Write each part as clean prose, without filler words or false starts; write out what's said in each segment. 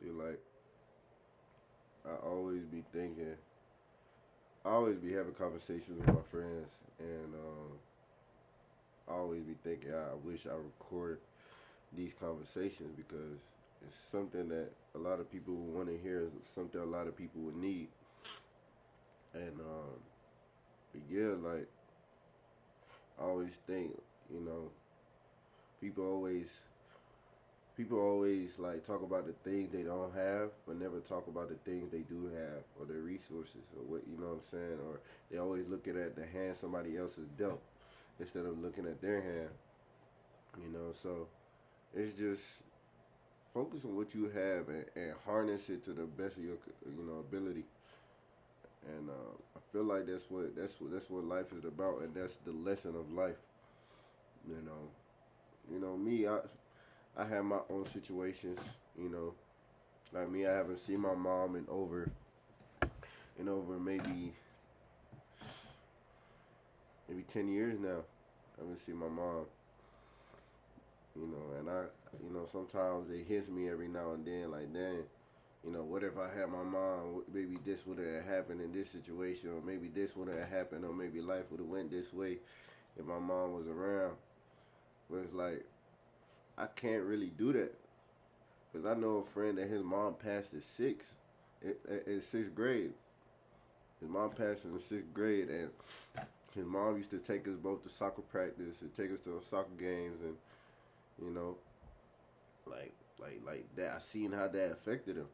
See, like, I always be thinking, I always be having conversations with my friends, and I always be thinking, I wish I recorded these conversations because it's something that a lot of people would want to hear, is something a lot of people would need. And, but yeah, like, I always think, you know, people always people always like talk about the things they don't have, but never talk about the things they do have or their resources or what you know what I'm saying. Or they always looking at the hand somebody else has dealt instead of looking at their hand. You know, so it's just focus on what you have and harness it to the best of your ability. And I feel like that's what life is about, and that's the lesson of life. Me, I have my own situations. You know, like me, I haven't seen my mom in over maybe 10 years now. I haven't seen my mom. And sometimes it hits me every now and then, like, dang, what if I had my mom? Maybe this would have happened in this situation, or maybe this would have happened, or maybe life would have went this way if my mom was around. But it's like I can't really do that because I know a friend that his mom passed at in sixth grade. His mom passed in the sixth grade, and his mom used to take us both to soccer practice and take us to soccer games, and you know, like that. I seen how that affected him,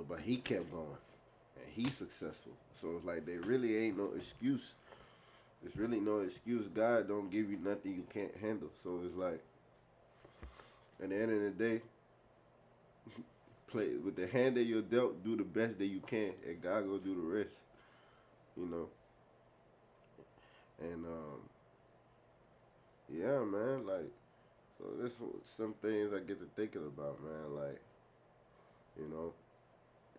but he kept going, and he's successful. So it's like there really ain't no excuse. There's really no excuse. God don't give you nothing you can't handle. So it's like at the end of the day, play with the hand that you're dealt. Do the best that you can, and God will do the rest. You know, and yeah, man. Like, so this some things I get to thinking about, man. Like, you know,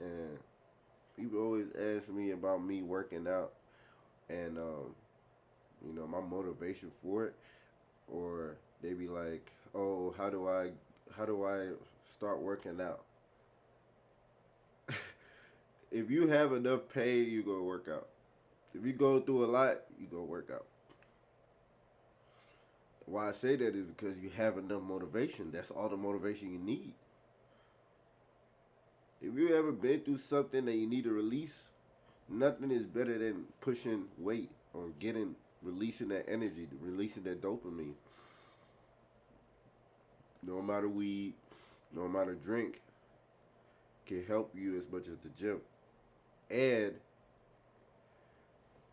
and people always ask me about me working out, and my motivation for it, or they be like, "Oh, how do I start working out?" If you have enough pain, you go work out. If you go through a lot, you go work out. Why I say that is because you have enough motivation. That's all the motivation you need. If you ever been through something that you need to release, nothing is better than pushing weight or releasing that energy, releasing that dopamine. No amount of weed, no amount of drink can help you as much as the gym. And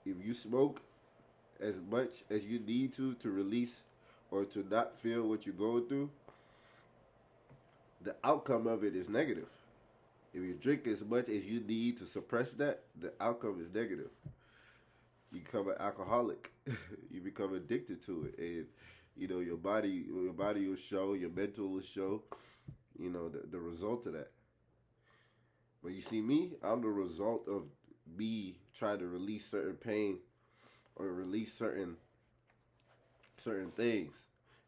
if you smoke as much as you need to release or to not feel what you're going through, the outcome of it is negative. If you drink as much as you need to suppress that, the outcome is negative. You become an alcoholic. You become addicted to it, and your body will show, your mental will show. The result of that. But you see me, I'm the result of me trying to release certain pain or release certain things.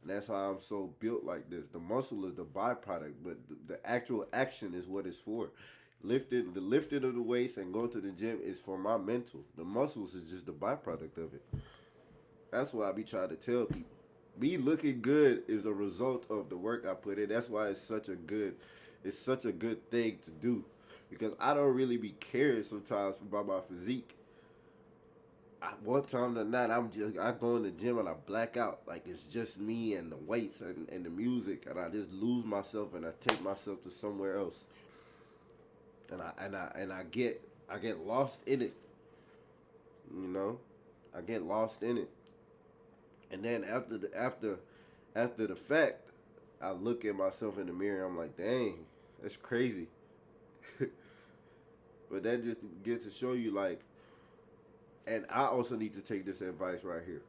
And that's how I'm so built like this. The muscle is the byproduct, but the actual action is what it's for. The lifting of the weights and going to the gym is for my mental. The muscles is just the byproduct of it. That's why I be trying to tell people. Me looking good is a result of the work I put in. That's why it's such a good thing to do. Because I don't really be caring sometimes about my physique. One time the night I go in the gym and I black out like it's just me and the weights and the music, and I just lose myself and I take myself to somewhere else, and I get lost in it. you know I get lost in it, and then after the fact, I look at myself in the mirror. I'm like, dang, that's crazy. But that just gets to show you, like, and I also need to take this advice right here.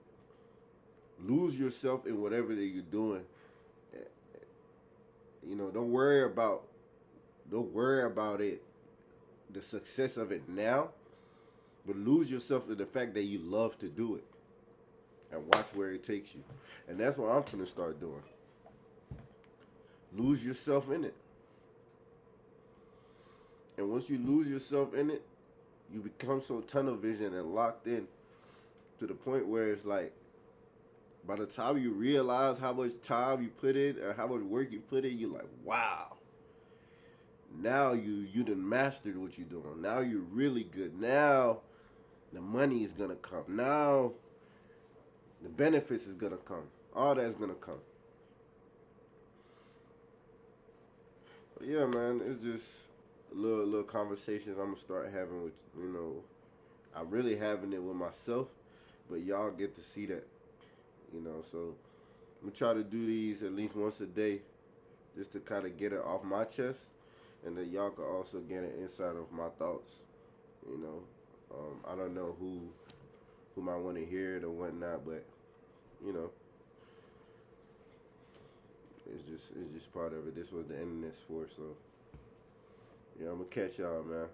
Lose yourself in whatever that you're doing. Don't worry about it, the success of it now, but lose yourself in the fact that you love to do it and watch where it takes you. And that's what I'm gonna start doing. Lose yourself in it. And once you lose yourself in it, you become so tunnel vision and locked in to the point where it's like, by the time you realize how much time you put in or how much work you put in, you're like, wow. Now you done mastered what you're doing. Now you're really good. Now the money is gonna come. Now the benefits is gonna come. All that's gonna come. But yeah, man, it's just little conversations I'm gonna start having with I'm really having it with myself, but y'all get to see that, So I'm gonna try to do these at least once a day, just to kind of get it off my chest, and then y'all can also get an insight of my thoughts. You know, I don't know who might want to hear it or whatnot, but you know, it's just part of it. This was the internet's for, so yeah, I'm gonna catch y'all, man.